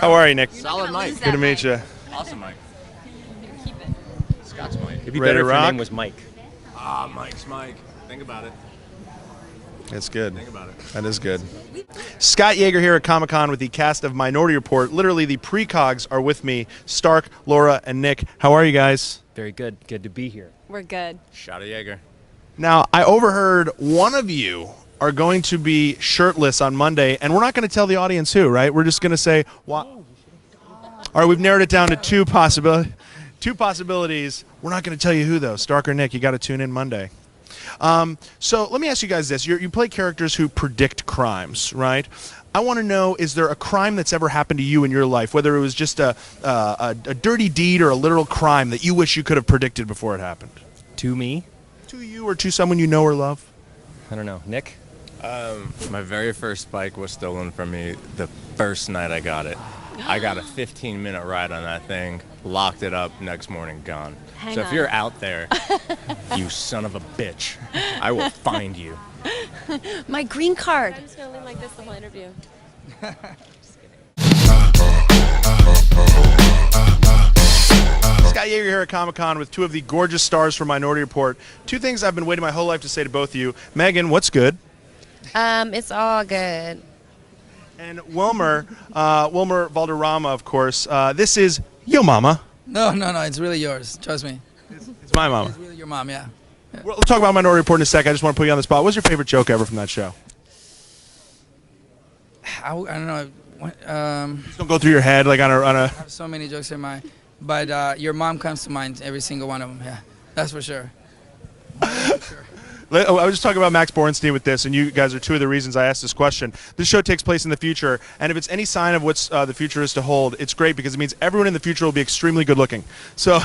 How are you, Nick? Solid Mike. Good to meet you. Awesome Mike. Keep it. Scott's Mike. It'd be Ready better to if your rock? name was Mike. Mike's Mike. Think about it. That's good. Think about it. That is good. Scott Yager here at Comic-Con with the cast of Minority Report. Literally, the precogs are with me. Stark, Laura, and Nick. How are you guys? Very good. Good to be here. We're good. Shot of Yager. Now, I overheard one of you are going to be shirtless on Monday, and we're not going to tell the audience who, right? We're just going to say, what? All right, we've narrowed it down to two possibilities. We're not going to tell you who, though. Stark or Nick, you got to tune in Monday. So let me ask you guys this. You play characters who predict crimes, right? I want to know, is there a crime that's ever happened to you in your life, whether it was just a dirty deed or a literal crime that you wish you could have predicted before it happened? To me? To you or to someone you know or love? I don't know. Nick? My very first bike was stolen from me the first night I got it. I got a 15-minute ride on that thing, locked it up, next morning gone. Hang so if on. you're out there, you son of a bitch, I will find you. My green card. I'm just going to lean like this the whole interview. Scott Yager here at Comic-Con with two of the gorgeous stars from Minority Report. Two things I've been waiting my whole life to say to both of you. Meagan, what's good? It's all good. And Wilmer Valderrama, of course. This is Yo Mama. No, it's really yours. Trust me. It's my mama. It's really your mom, yeah. We'll talk about Minority Report in a sec. I just want to put you on the spot. What's your favorite joke ever from that show? I don't know. Just don't go through your head like on a. I have so many jokes in mind, but your mom comes to mind, every single one of them. Yeah, that's for sure. I was just talking about Max Borenstein with this, and you guys are two of the reasons I asked this question. This show takes place in the future, and if it's any sign of what the future is to hold, it's great because it means everyone in the future will be extremely good looking. So,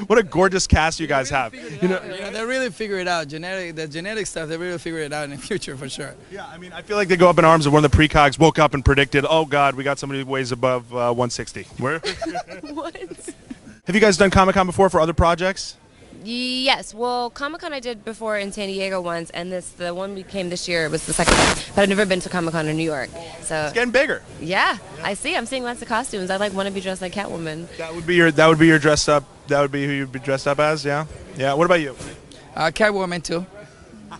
what a gorgeous cast you guys have. You know, they really figure it out. The genetic stuff, they really figure it out in the future for sure. Yeah, I mean, I feel like they go up in arms if one of the precogs woke up and predicted, oh God, we got somebody who weighs above 160. Where? What? Have you guys done Comic-Con before for other projects? Yes. Well, Comic-Con I did before in San Diego once, and the one we came this year was the second one. But I've never been to Comic-Con in New York. So It's getting bigger. yeah, I'm seeing lots of costumes. I want to be dressed like Catwoman. That would be your dressed up. That would be who you'd be dressed up as. Yeah. Yeah. What about you? Catwoman too.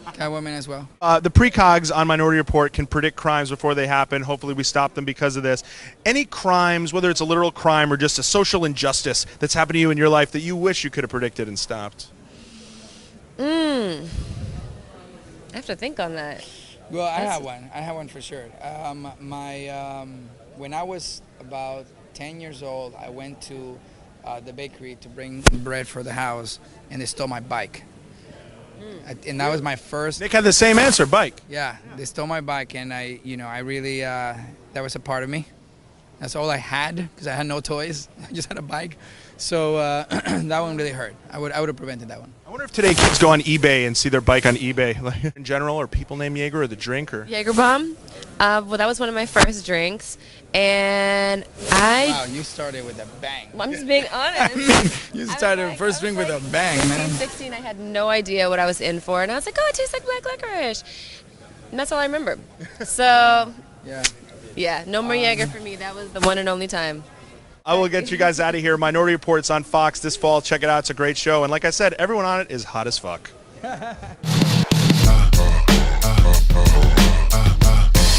Catwoman as well. The precogs on Minority Report can predict crimes before they happen. Hopefully we stop them because of this. Any crimes, whether it's a literal crime or just a social injustice that's happened to you in your life that you wish you could have predicted and stopped? I have to think on that. Well, I have one. I have one for sure. When I was about 10 years old, I went to the bakery to bring bread for the house, and they stole my bike. And that was my first. Nick had the same answer, bike. Yeah, they stole my bike, and I really, that was a part of me. That's all I had because I had no toys. I just had a bike. So that one really hurt. I would have prevented that one. I wonder if today kids go on eBay and see their bike on eBay, like in general, or people named Yager, or the drink, or. Jaeger bomb. Well, that was one of my first drinks, and Wow, you started with a bang. I'm just being honest. You started first drink with a bang, man. 16, I had no idea what I was in for, and I was like, oh, it tastes like black licorice. And that's all I remember. So, yeah, no more Jaeger for me. That was the one and only time. I will get you guys out of here. Minority Report's on Fox this fall. Check it out. It's a great show. And like I said, everyone on it is hot as fuck.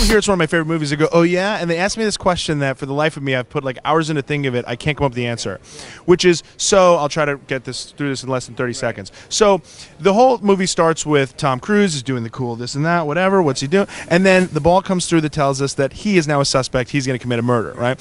Here, it's one of my favorite movies. They go, oh yeah? And they ask me this question that for the life of me, I've put like hours into thinking of it. I can't come up with the answer, which is, so I'll try to get through this in less than 30 seconds. So the whole movie starts with Tom Cruise is doing the cool this and that, whatever. What's he doing? And then the ball comes through that tells us that he is now a suspect. He's going to commit a murder, right?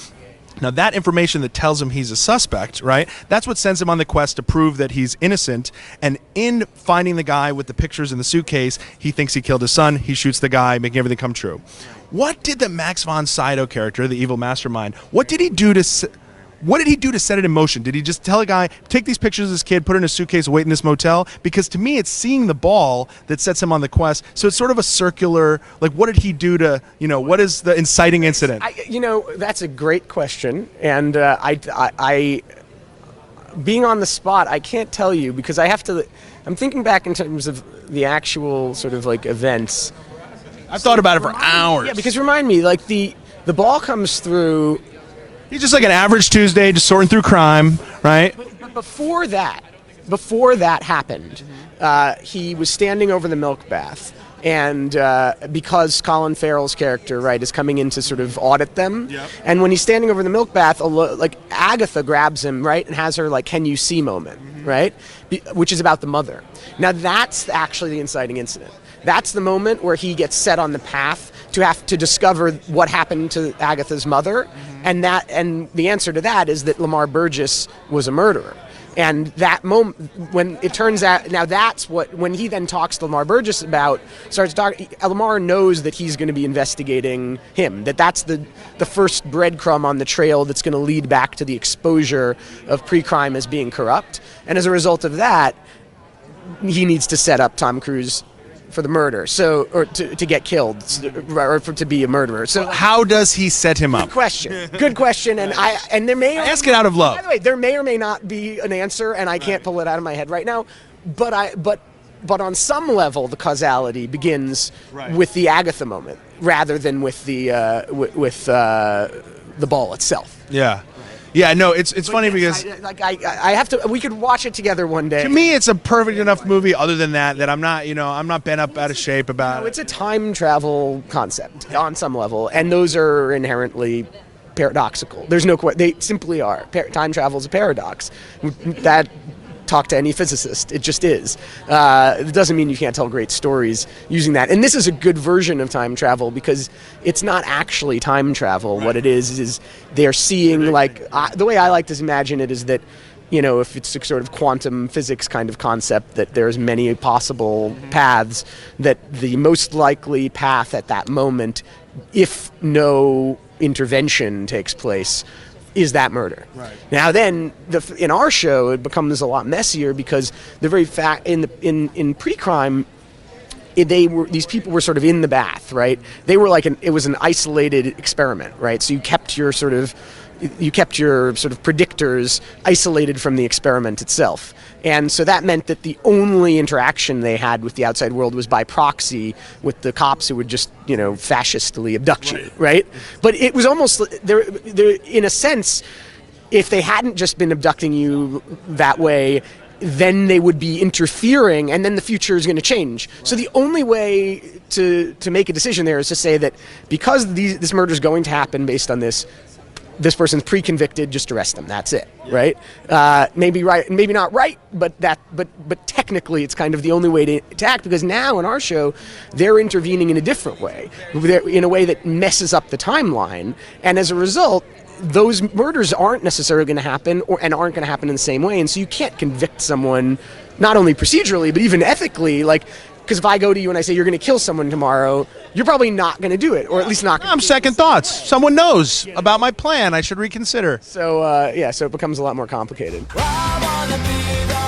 Now, that information that tells him he's a suspect, right, that's what sends him on the quest to prove that he's innocent. And in finding the guy with the pictures in the suitcase, he thinks he killed his son. He shoots the guy, making everything come true. What did the Max von Sydow character, the evil mastermind, what did he do to set it in motion? Did he just tell a guy, take these pictures of this kid, put it in a suitcase, wait in this motel? Because to me, it's seeing the ball that sets him on the quest. So it's sort of a circular, like, what did he do to, what is the inciting incident? That's a great question. And I being on the spot, I can't tell you because I'm thinking back in terms of the actual sort of like events. I've thought about it for hours. Yeah, because remind me, like the ball comes through He's just like an average Tuesday, just sorting through crime, right? But before that happened, he was standing over the milk bath. And because Colin Farrell's character, right, is coming in to sort of audit them, and when he's standing over the milk bath, like Agatha grabs him, right, and has her like "Can you see?" moment, right, which is about the mother. Now that's actually the inciting incident. That's the moment where he gets set on the path to have to discover what happened to Agatha's mother, and the answer to that is that Lamar Burgess was a murderer. And that moment, when it turns out, now that's what, when he then talks to Lamar Burgess starts talking, Lamar knows that he's going to be investigating him, that's the first breadcrumb on the trail that's going to lead back to the exposure of pre-crime as being corrupt. And as a result of that, he needs to set up Tom Cruise for the murder, or to get killed, or to be a murderer. So how does he set him up? Good question, and there may ask it out of love. By the way, there may or may not be an answer, and I can't pull it out of my head right now. But on some level, the causality begins with the Agatha moment rather than with the ball itself. Yeah. Yeah, no, it's funny because I have to. We could watch it together one day. To me, it's a perfect enough movie. Other than that I'm not bent up out of shape about. No, it's a time travel concept on some level, and those are inherently paradoxical. There's no they simply are. Time travel is a paradox. That. Talk to any physicist. It just is. It doesn't mean you can't tell great stories using that. And this is a good version of time travel because it's not actually time travel. Right. What it is they're seeing, the way I like to imagine it is that, if it's a sort of quantum physics kind of concept, that there's many possible paths, that the most likely path at that moment, if no intervention takes place, is that murder. Right. Now then, in our show, it becomes a lot messier because the very fact in pre-crime, these people were sort of in the bath, right? They were it was an isolated experiment, right? So you kept your sort of predictors isolated from the experiment itself. And so that meant that the only interaction they had with the outside world was by proxy with the cops who would just, fascistly abduct you, right? But it was almost, in a sense, if they hadn't just been abducting you that way, then they would be interfering, and then the future is going to change. Right. So the only way to make a decision there is to say that because this murder is going to happen based on this person's pre-convicted, just arrest them. That's it, right? Maybe right, maybe not right, but technically it's kind of the only way to act, because now in our show, they're intervening in a different way, in a way that messes up the timeline, and as a result, those murders aren't necessarily going to happen, and aren't going to happen in the same way, and so you can't convict someone, not only procedurally, but even ethically, because if I go to you and I say you're going to kill someone tomorrow, you're probably not going to do it, or at least not. I'm second thoughts. Someone knows about my plan. I should reconsider. So so it becomes a lot more complicated. I wanna be the